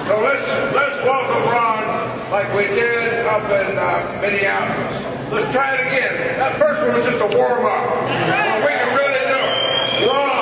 So let's welcome Ron like we did up in Minneapolis. Let's try it again. That first one was just a warm-up. We can really do it. Ron.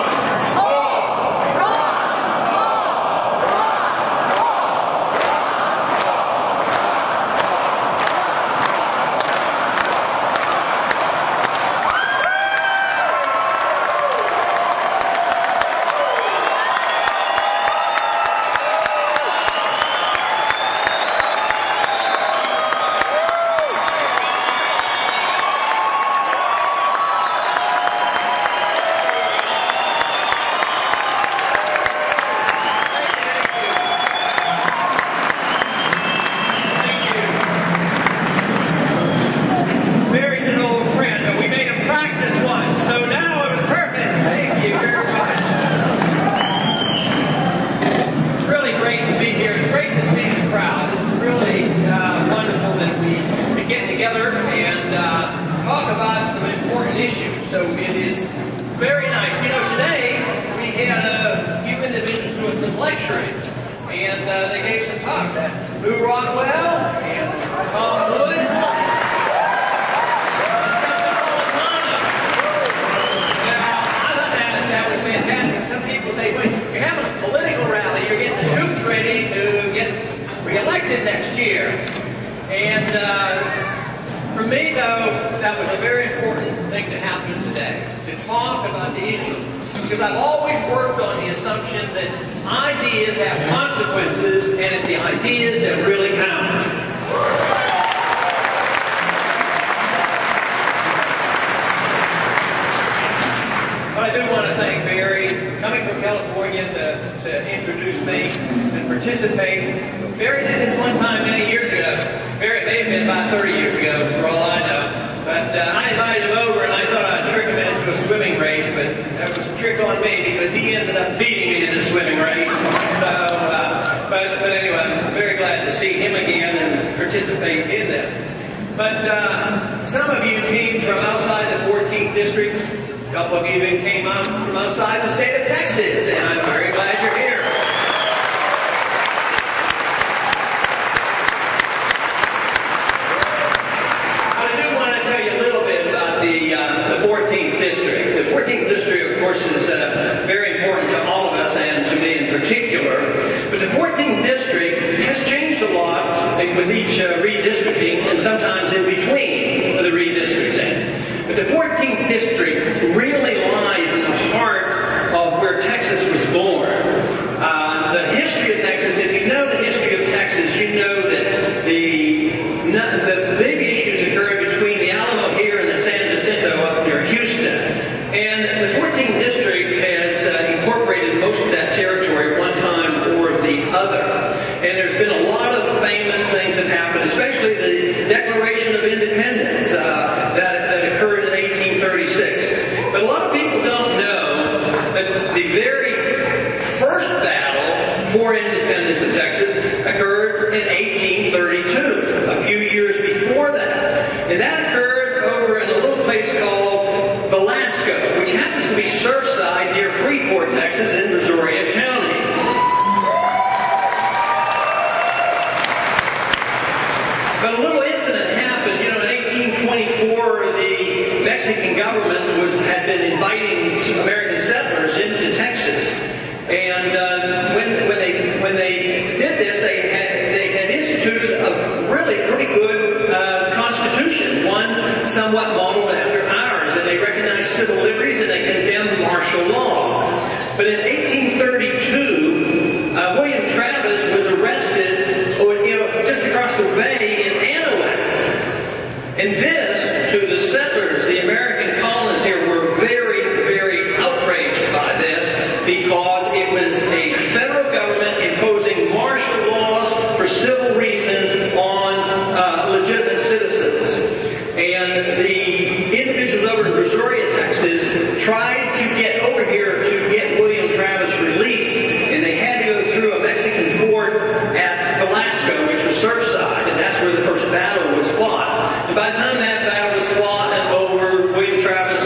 By the time that battle was fought and over, William Travis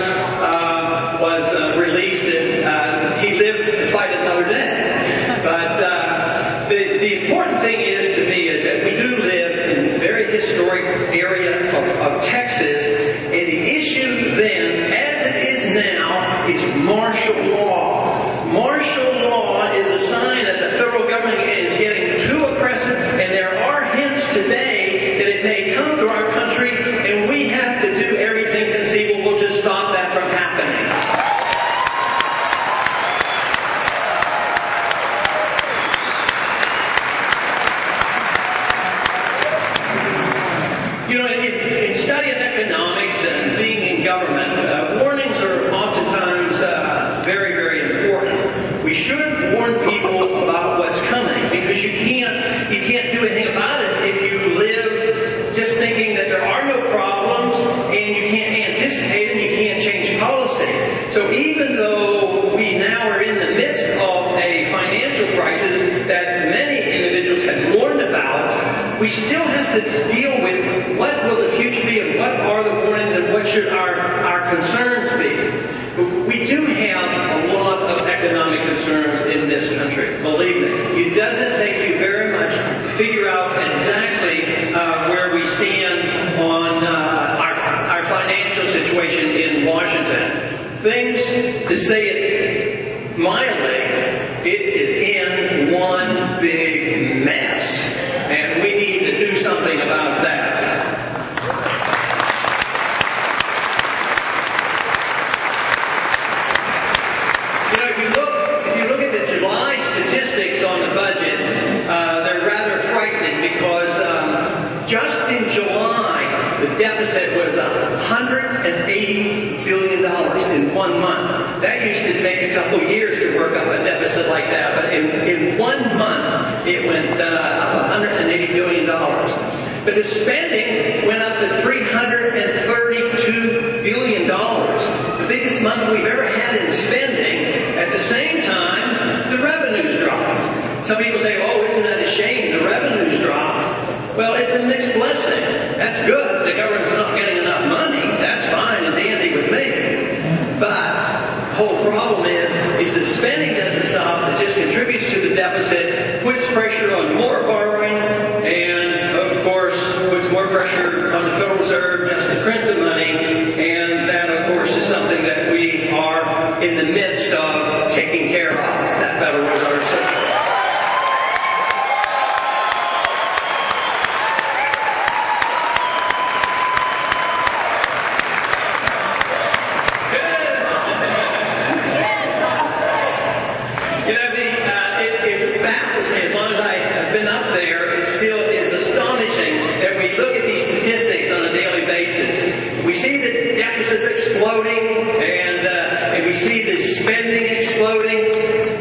was released, and he lived to fight another day. But the The important thing is to me is that we do live in a very historic area of Texas, and the issue then, as it is now, is martial law. Martial law is a sign that the federal government is getting too oppressive, and there are hints today that it may come to our country, and we have to do everything conceivable to stop that from happening. You know, in studying economics and being in government, warnings are oftentimes very, very important. We should warn people about what's coming, because you can't do anything about it if you live just thinking that there are no problems and you can't anticipate them, you can't change policy. So even though we now are in the midst of a financial crisis that many individuals have warned about, we still have to deal with what will the future be and what are the warnings and what should our concerns be. We do have a lot of economic concerns in this country, believe me. It doesn't take you very much to figure out exactly where we stand on our financial situation in Washington. Things, to say it mildly, it is in one big mess. And we need to do something about that. You know, if you look at the July statistics on the budget, they're rather frightening, because just in July, the deficit was $180 billion in 1 month. That used to take a couple years to work up a deficit like that, but in 1 month, it went up $180 billion. But the spending went up to $332 billion. The biggest month we've ever had in spending. At the same time, the revenues dropped. Some people say, oh, isn't that a shame? The revenues dropped. Well, it's a mixed blessing. That's good. The government's not getting enough money. That's fine and dandy with me. But the whole problem is that spending doesn't stop. It just contributes to the deficit, puts pressure on more borrowing, and of course puts more pressure on the Federal Reserve just to print the money. And that, of course, is something that we are in the midst of taking care of, that Federal Reserve system. As long as I have been up there, it still is astonishing that we look at these statistics on a daily basis. We see the deficits exploding, and we see the spending exploding,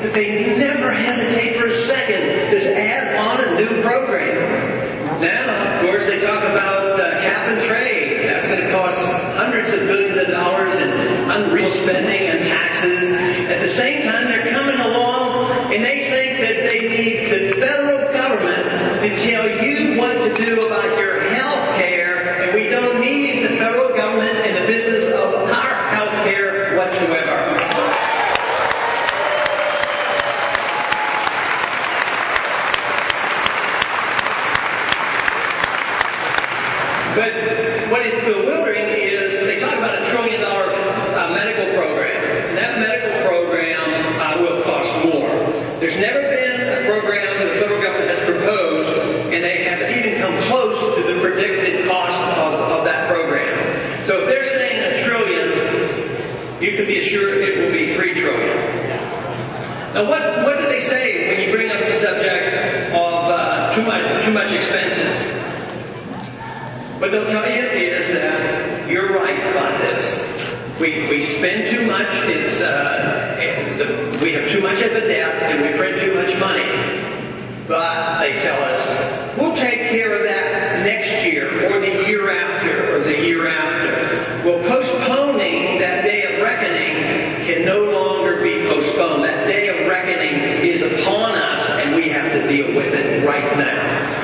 but they never hesitate for a second to add on a new program. Now, of course, they talk about cap and trade. That's going to cost hundreds of billions of dollars in unreal spending and taxes. At the same time, they're coming along and they think that they need the federal government to tell you what to do about your health care, and we don't need the federal government in the business of our health care whatsoever. But what is bewildering is they talk about $1 trillion medical program. That medical program will cost more. There's never been a program that the federal government has proposed, and they haven't even come close to the predicted cost of that program. So if they're saying $1 trillion, you can be assured it will be $3 trillion. Now, what do they say when you bring up the subject of too much expenses? What they'll tell you is that you're right about this. We spend too much. We have too much of a debt, and we print too much money. But they tell us we'll take care of that next year, or the year after, or the year after. Well, postponing that day of reckoning can no longer be postponed. That day of reckoning is upon us, and we have to deal with it right now.